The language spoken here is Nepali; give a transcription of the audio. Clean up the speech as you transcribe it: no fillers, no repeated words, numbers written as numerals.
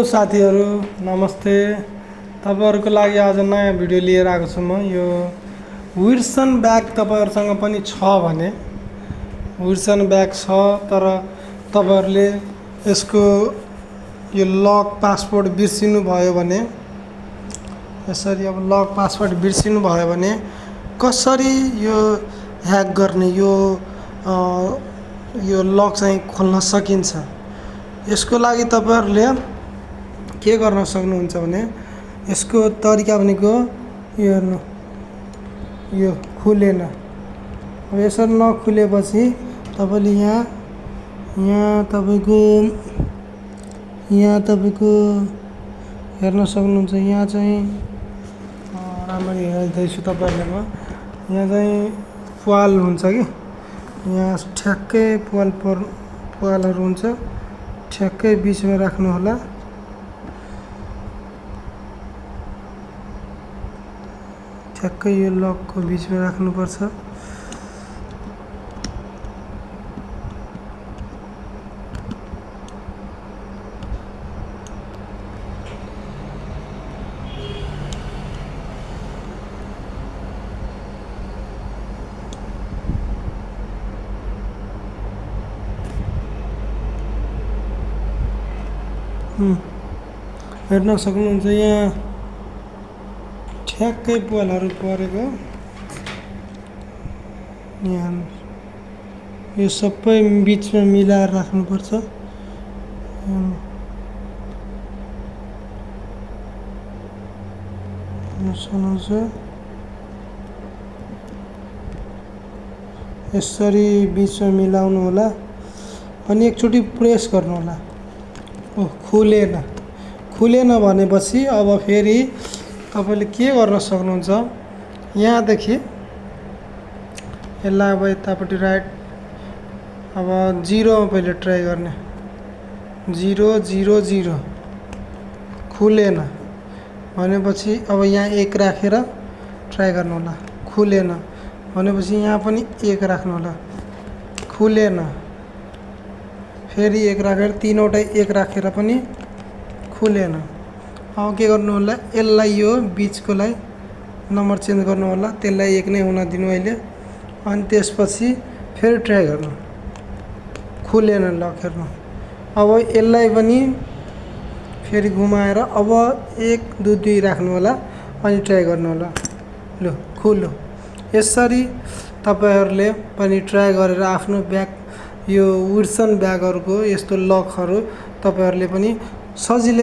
साथीहरु नमस्ते। तपाईहरुको लागि आज नयाँ भिडियो लिएर आएको छु म। यो विल्सन ब्याग तपाईहरुसँग पनि छ भने विल्सन ब्याग छ, तर तपाईहरुले यसको यो लक पासवर्ड बिर्सिनु भयो भने, यसरी अब लक पासवर्ड बिर्सिनु भयो भने कसरी यो ह्याक गर्ने, यो लक चाहिँ खोल्न सकिन्छ। यसको लागि तपाईहरुले के गर्न सक्नुहुन्छ भने, यसको तरिका भनेको यो खुलेन। अब यसरी नखुलेपछि तपाईले यहाँ तपाईको हेर्न सक्नुहुन्छ। यहाँ चाहिँ राम्ररी हेर्दैछु तपाईहरुले। यहाँ चाहिँ प्वाल हुन्छ कि, यहाँ ठ्याक्कै प्वालहरु हुन्छ, ठ्याक्कै बीचमा राख्नु होला। ठ्याक्कै यो लकको बीचमा राख्नुपर्छ। हेर्न सक्नुहुन्छ यहाँ ठ्याक्कै प्वालहरु परेको। यहाँ यो सबै बीचमा मिलाएर राख्नुपर्छ। यसरी बीचमा मिलाउनु होला अनि एकचोटी प्रेस गर्नु होला। खुलेन भनेपछि अब फेरि तपाईले के गर्न सक्नुहुन्छ, यहाँदेखि यसलाई अब यतापट्टि राइट, अब 0 मा पहिले ट्राई गर्ने। 0 0 0 खुलेन भनेपछि अब यहाँ 1 राखेर ट्राई गर्नु होला। खुलेन भनेपछि यहाँ पनि 1 राख्नु होला। खुलेन, फेरि 1 राखेर, तीनवटा 1 राखेर पनि खुलेन। अब के गर्नु होला, यसलाई यो बीचकोलाई नम्बर चेन्ज गर्नु होला, त्यसलाई 1 नै हुन दिनु अहिले। अनि त्यसपछि फेरि ट्राई गर्नु। खुलेन लक, हेर्नु। अब यसलाई पनि फेरि घुमाएर अब 1 2 2 राख्नु होला अनि ट्राई गर्नु होला। ल खुल्यो। यसरी तपाईहरुले पनि ट्राई गरेर आफ्नो ब्याग, यो विल्सन ब्यागहरुको यस्तो लकहरु तपाईहरुले पनि सजिलै